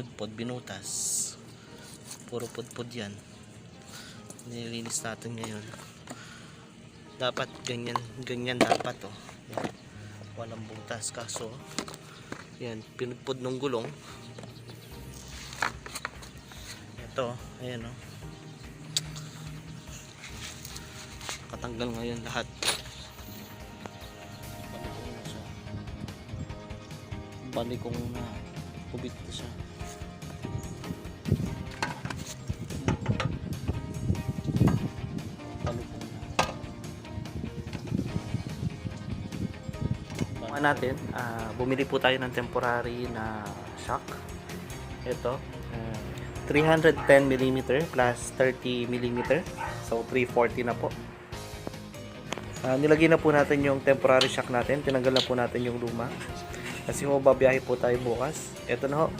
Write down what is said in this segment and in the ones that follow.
pinudpod, binutas. Puro pudpod yan. Nililinis natin ngayon. Dapat ganyan dapat oh. Yan. Walang butas, kaso yan, pinudpod ng gulong. Ito, ayan oh. Katanggal ngayon lahat. Balikong na kubit na siya. Balikong na natin, bumili po tayo ng temporary na shock. Ito 310mm plus 30mm, so 340 na po. Nilagay na po natin yung temporary shock natin, tinanggal na po natin yung luma kasi ho babiyahe po tayo bukas. Ito na ho,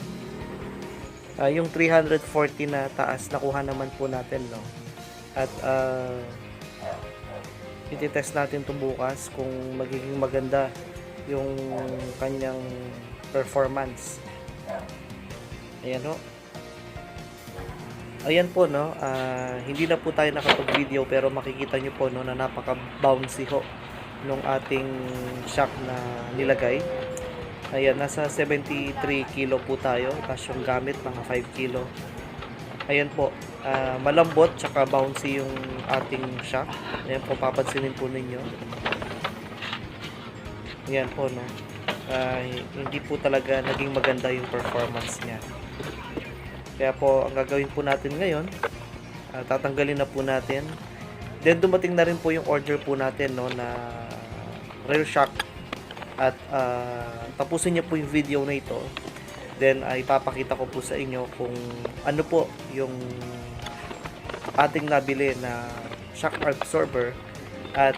yung 340 na taas nakuha naman po natin, no? At ititest natin to bukas kung magiging maganda yung kanyang performance. Ayan ho. Ayan po, no, hindi na po tayo nakapag-video pero makikita nyo po, no, na napaka-bouncy ho nung ating shock na nilagay. Ayan, nasa 73 kilo po tayo, tapos yung gamit mga 5 kilo. Ayan po, malambot tsaka bouncy yung ating shock. Ayan po, papansinin po ninyo. Ayan po, no, hindi po talaga naging maganda yung performance niya. Kaya po, ang gagawin po natin ngayon, tatanggalin na po natin. Then dumating na rin po yung order po natin, no, na rear shock. At tapusin niyo po yung video na ito. Then ipapakita ko po sa inyo kung ano po yung ating nabili na shock absorber at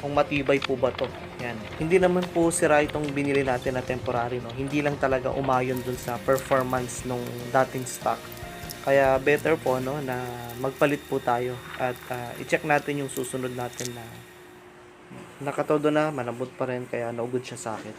kung matibay po ba to. Yan. Hindi naman po sira itong binili natin na temporary, no. Hindi lang talaga umayon dun sa performance nung dating stock. Kaya better po, no, na magpalit po tayo at i-check natin yung susunod natin na nakatodo na, malambot pa rin, kaya naugod siya sa akin.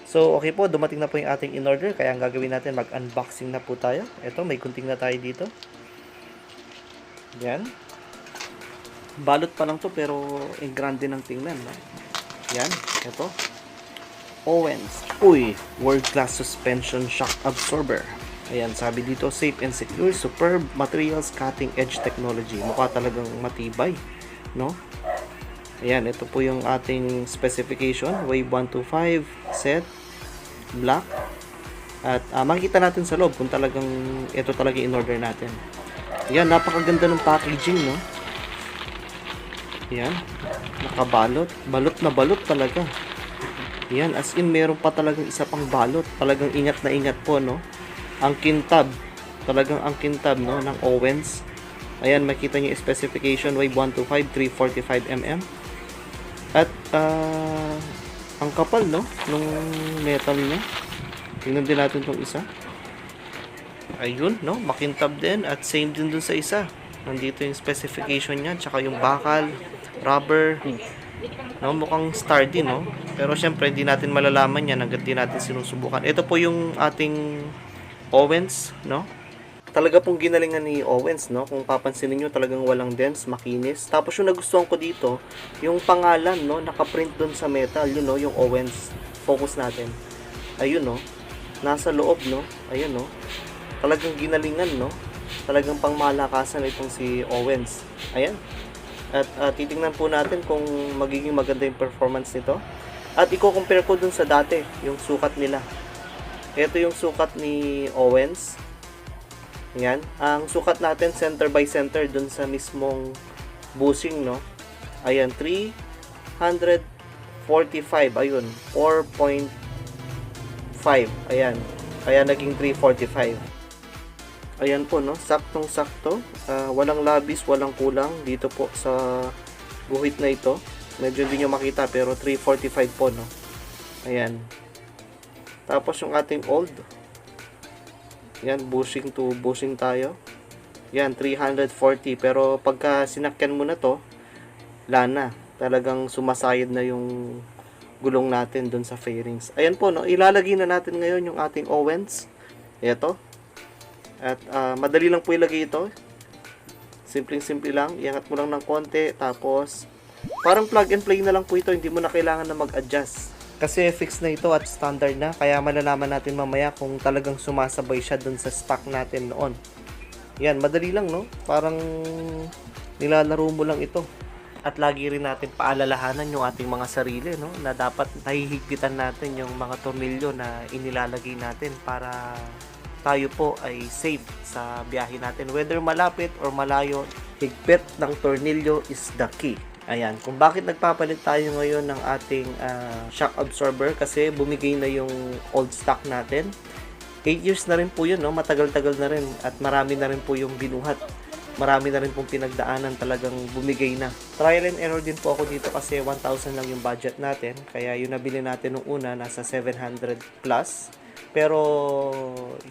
So, okay po, dumating na po yung ating in-order, kaya ang gagawin natin, mag-unboxing na po tayo. Ito, may gunting na tayo dito. Yan. Balot pa lang to, pero ang grande ng tingnan, no? Yan, ito. Owens World Class Suspension Shock Absorber. Ayan, sabi dito, safe and secure, superb materials, cutting edge technology. Mukha talagang matibay, no? Ayan, ito po yung ating specification, Wave 125 set, black. At makikita natin sa loob kung talagang ito talaga in-order natin. Ayan, napakaganda ng packaging, no? Ayan, nakabalot, balot na balot talaga. Yan, as in meron pa talagang isa pang balot. Talagang ingat na ingat po, no. Ang kintab, talagang ang kintab, no, ng Owens. Ayan, makita niyo yung specification, Wave 125 345mm. At ang kapal, no, nung metal niya. Tingnan din natin tong isa. Ayun, no, makintab din at same din dun sa isa. Nandito yung specification niya, tsaka yung bakal, rubber. No, mukhang sturdy, no? Pero syempre hindi natin malalaman yan hangga't di natin sinusubukan. Ito po yung ating Owens, no? Talaga pong ginalingan ni Owens, no? Kung papansinin nyo, talagang walang dents, makinis. Tapos yung nagustuhan ko dito, yung pangalan, no? Nakaprint dun sa metal, yun, no? Yung Owens. Focus natin. Ayun, no? Nasa loob, no? Ayun, no? Talagang ginalingan, no? Talagang pangmalakasan itong si Owens. Ayan. At titingnan po natin kung magiging maganda yung performance nito. At i-compare ko dun sa dati, yung sukat nila. Ito yung sukat ni Owens. Yan. Ang sukat natin, center by center dun sa mismong bushing, no? Ayan, 345. Ayun, 4.5. Ayan. Kaya naging 345. Ayan po, no, saktong sakto, walang labis, walang kulang dito po sa guhit na ito. Medyo hindi nyo makita pero 345 po, no. Ayan. Tapos yung ating old, yan, bushing to bushing tayo. Yan, 340. Pero pagka sinakyan mo na to, lana. Talagang sumasayad na yung gulong natin dun sa fairings. Ayan po, no? Ilalagay na natin ngayon yung ating Owens. Ito. At madali lang po ilagay ito. Simpleng-simple lang. Iangat mo lang ng konti. Tapos, parang plug and play na lang po ito. Hindi mo na kailangan na mag-adjust. Kasi fix na ito at standard na. Kaya malalaman natin mamaya kung talagang sumasabay siya dun sa stock natin noon. Yan, madali lang, no? Parang nilalaro mo lang ito. At lagi rin natin paalalahanan yung ating mga sarili, no? Na dapat nahihigpitan natin yung mga tornilyo na inilalagay natin para tayo po ay safe sa biyahe natin. Whether malapit or malayo, higpit ng tornilyo is the key. Ayan, kung bakit nagpapalit tayo ngayon ng ating shock absorber, kasi bumigay na yung old stock natin. 8 years na rin po yun, no? Matagal-tagal na rin at marami na rin po yung binuhat. Marami na rin pong pinagdaanan, talagang bumigay na. Trial and error din po ako dito kasi 1,000 lang yung budget natin. Kaya yung nabili natin nung una, nasa 700 plus. Pero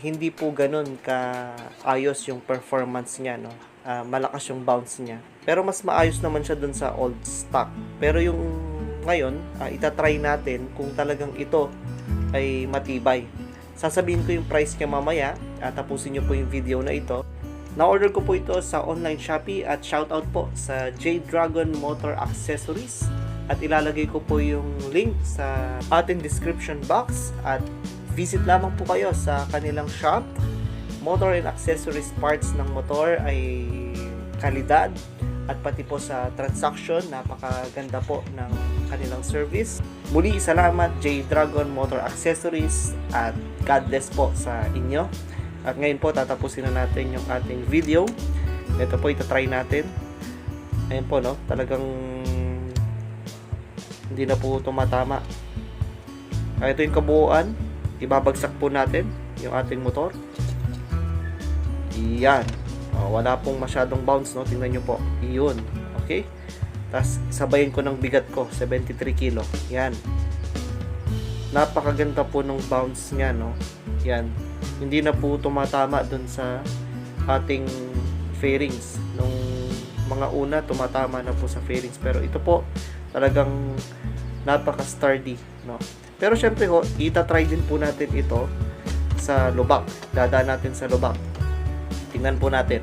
hindi po ganun kaayos yung performance niya, no? Malakas yung bounce niya. Pero mas maayos naman siya dun sa old stock. Pero yung ngayon, itatry natin kung talagang ito ay matibay. Sasabihin ko yung price niya mamaya. Tapusin nyo po yung video na ito. Na-order ko po ito sa online Shopee at shoutout po sa J-Dragon Motor Accessories. At ilalagay ko po yung link sa ating description box. At visit lamang po kayo sa kanilang shop. Motor and accessories parts ng motor ay kalidad. At pati po sa transaction, napakaganda po ng kanilang service. Muli, salamat J-Dragon Motor Accessories at God bless po sa inyo. At ngayon po, tatapusin na natin yung ating video. Ito po, itatry natin. Ayan po, no? Talagang hindi na po tumatama. Ito yung kabuuan. Ibabagsak po natin yung ating motor. Yan. Wala pong masyadong bounce, no? Tingnan nyo po. Iyon. Okay? Tapos, sabayin ko ng bigat ko. 73 kilo. Yan. Napakaganda po ng bounce niya, no? Yan. Hindi na po tumatama dun sa ating fairings. Nung mga una, tumatama na po sa fairings. Pero ito po, talagang napaka-sturdy, no? Pero syempre ho, itatry din po natin ito sa lubak. Dadaan natin sa lubak. Tingnan po natin.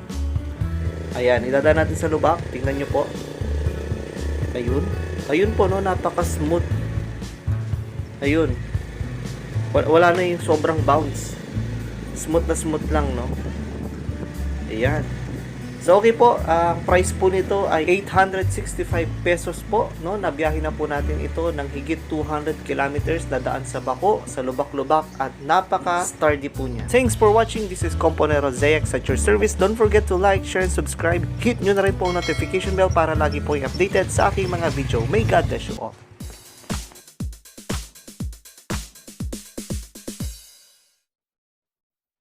Ayan, idadaan natin sa lubak. Tingnan nyo po. Ayun. Ayun po, no? Napaka-smooth. Ayun. Wala na yung sobrang bounce. Smooth na smooth lang, no? Ayan. So, okay po. Ang price po nito ay 865 pesos po, no? Nabiyahe na po natin ito ng higit 200 kilometers. Dadaan sa Bako, sa lubak-lubak, at napaka-sturdy po niya. Thanks for watching. This is Componero ZX at your service. Don't forget to like, share, and subscribe. Hit nyo na rin po ang notification bell para lagi po updated sa aking mga video. May God bless you all.